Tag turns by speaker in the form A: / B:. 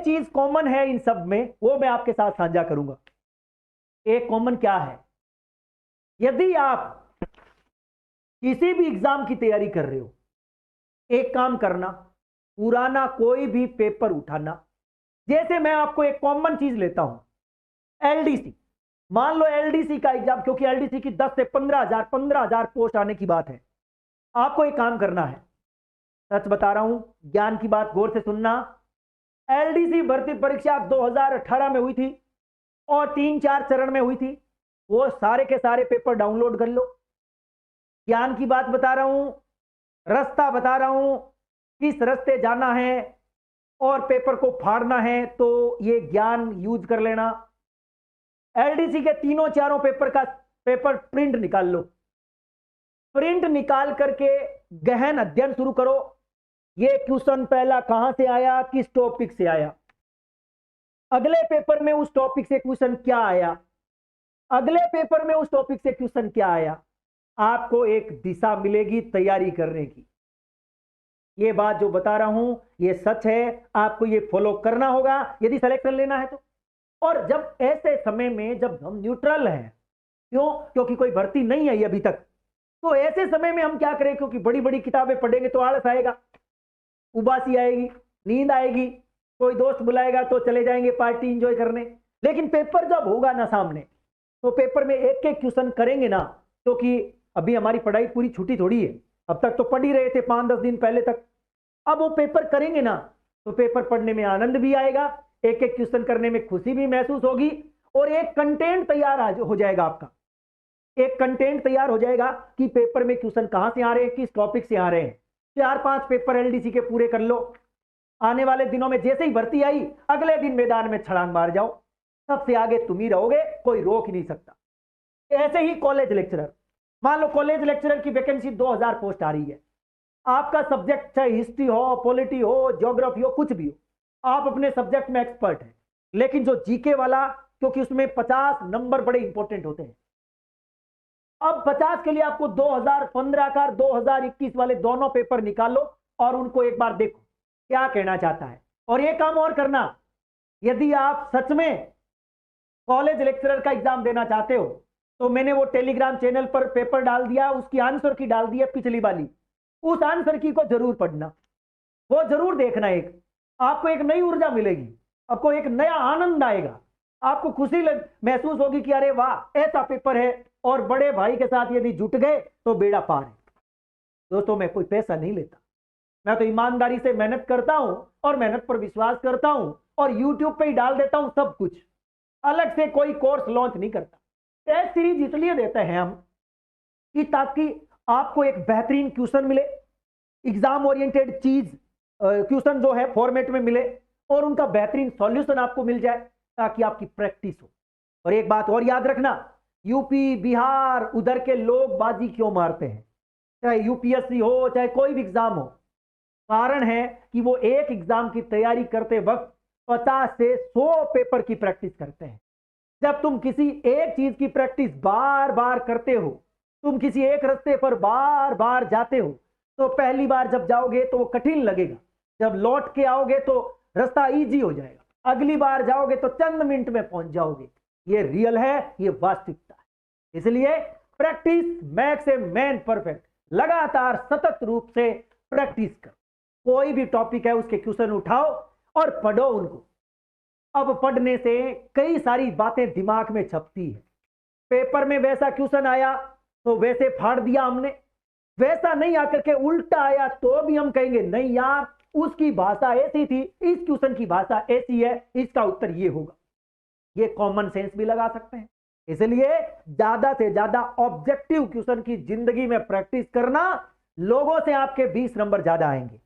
A: एक चीज कॉमन है इन सब में, वो मैं आपके साथ साझा करूंगा। एक कॉमन क्या है, यदि आप किसी भी एग्जाम की तैयारी कर रहे हो, एक काम करना, पुराना कोई भी पेपर उठाना। जैसे मैं आपको एक कॉमन चीज लेता हूं, एलडीसी। मान लो एलडीसी का एग्जाम, क्योंकि एलडीसी की 10 से 15,000 पोस्ट आने की बात है। आपको एक काम करना है, सच बता रहा हूं, ज्ञान की बात गौर से सुनना। एलडीसी भर्ती परीक्षा 2018 में हुई थी और 3-4 चरण में हुई थी। वो सारे के सारे पेपर डाउनलोड कर लो। ज्ञान की बात बता रहा हूं, रास्ता बता रहा हूं, किस रास्ते जाना है और पेपर को फाड़ना है, तो ये ज्ञान यूज कर लेना। एलडीसी के तीनों चारों पेपर का पेपर प्रिंट निकाल लो। प्रिंट निकाल करके गहन अध्ययन शुरू करो। ये क्वेश्चन पहला कहां से आया, किस टॉपिक से आया, अगले पेपर में उस टॉपिक से क्वेश्चन क्या आया, अगले पेपर में उस टॉपिक से क्वेश्चन क्या आया। आपको एक दिशा मिलेगी तैयारी करने की। ये बात जो बता रहा हूं ये सच है, आपको ये फॉलो करना होगा यदि सिलेक्शन लेना है तो। और जब ऐसे समय में जब हम न्यूट्रल हैं, क्यों, क्योंकि कोई भर्ती नहीं आई अभी तक, तो ऐसे समय में हम क्या करें, क्योंकि बड़ी बड़ी किताबें पढ़ेंगे तो आलस आएगा, उबासी आएगी, नींद आएगी, कोई दोस्त बुलाएगा तो चले जाएंगे पार्टी एंजॉय करने। लेकिन पेपर जब होगा ना सामने, तो पेपर में एक एक क्वेश्चन करेंगे ना, क्योंकि अभी हमारी पढ़ाई पूरी छुट्टी थोड़ी है, अब तक तो पढ़ ही रहे थे 5-10 दिन पहले तक। अब वो पेपर करेंगे ना, तो पेपर पढ़ने में आनंद भी आएगा, एक एक क्वेश्चन करने में खुशी भी महसूस होगी, और एक कंटेंट तैयार हो जाएगा आपका। एक कंटेंट तैयार हो जाएगा कि पेपर में क्वेश्चन कहां से आ रहे हैं, किस टॉपिक से आ रहे हैं। 4-5 पेपर एलडीसी के पूरे कर लो। आने वाले दिनों में जैसे ही भर्ती आई, अगले दिन मैदान में छलांग मार जाओ। सबसे आगे तुम ही रहोगे, कोई रोक ही नहीं सकता। ऐसे ही कॉलेज लेक्चरर, मान लो कॉलेज लेक्चरर की वैकेंसी 2000 पोस्ट आ रही है। आपका सब्जेक्ट चाहे हिस्ट्री हो, पॉलिटी हो, ज्योग्राफी हो, कुछ भी हो, आप अपने सब्जेक्ट में एक्सपर्ट हैं, लेकिन जो जीके वाला, क्योंकि उसमें 50 नंबर बड़े इंपॉर्टेंट होते हैं। अब 50 के लिए आपको 2015 का 2021 वाले दोनों पेपर निकालो और उनको एक बार देखो क्या कहना चाहता है। और एक काम और करना, यदि आप सच में कॉलेज लेक्चरर का एग्जाम देना चाहते हो, तो मैंने वो टेलीग्राम चैनल पर पेपर डाल दिया, उसकी आंसर की डाल दी है पिछली वाली। उस आंसर की को जरूर पढ़ना, वो जरूर देखना। एक आपको एक नई ऊर्जा मिलेगी, आपको एक नया आनंद आएगा, आपको खुशी महसूस होगी कि अरे वाह ऐसा पेपर है, और बड़े भाई के साथ यदि जुट गए तो बेड़ा पार है। दोस्तों मैं कोई पैसा नहीं लेता, मैं तो ईमानदारी से मेहनत करता हूं और मेहनत पर विश्वास करता हूं, और यूट्यूब पे ही डाल देता हूं सब कुछ। अलग से कोई कोर्स लॉन्च नहीं करता। टेस्ट सीरीज इसलिए देते हैं हम कि ताकि आपको एक बेहतरीन क्वेश्चन मिले, एग्जाम ओरिएंटेड चीज क्वेश्चन जो है फॉर्मेट में मिले, और उनका बेहतरीन सॉल्यूशन आपको मिल जाए, ताकि आपकी प्रैक्टिस हो। और एक बात और याद रखना, यूपी बिहार उधर के लोग बाजी क्यों मारते हैं, चाहे यूपीएससी हो चाहे कोई भी एग्जाम हो, कारण है कि वो एक एग्जाम की तैयारी करते वक्त 50 से 100 पेपर की प्रैक्टिस करते हैं। जब तुम किसी एक चीज की प्रैक्टिस बार बार करते हो, तुम किसी एक रास्ते पर बार बार जाते हो, तो पहली बार जब जाओगे तो वो कठिन लगेगा, जब लौट के आओगे तो रास्ता इजी हो जाएगा, अगली बार जाओगे तो चंद मिनट में पहुंच जाओगे। ये रियल है, ये वास्तविकता है। इसलिए practice max a man perfect, लगातार सतत रूप से प्रैक्टिस करो। कोई भी टॉपिक है उसके क्वेश्चन उठाओ और पढ़ो उनको। अब पढ़ने से कई सारी बातें दिमाग में छपती है। पेपर में वैसा क्वेश्चन आया तो वैसे फाड़ दिया हमने, वैसा नहीं आकर के उल्टा आया तो भी हम कहेंगे नहीं यार उसकी भाषा ऐसी थी, इस क्वेश्चन की भाषा ऐसी है, इसका उत्तर ये होगा। ये कॉमन सेंस भी लगा सकते हैं। इसलिए ज्यादा से ज्यादा ऑब्जेक्टिव क्वेश्चन की जिंदगी में प्रैक्टिस करना, लोगों से आपके 20 नंबर ज्यादा आएंगे।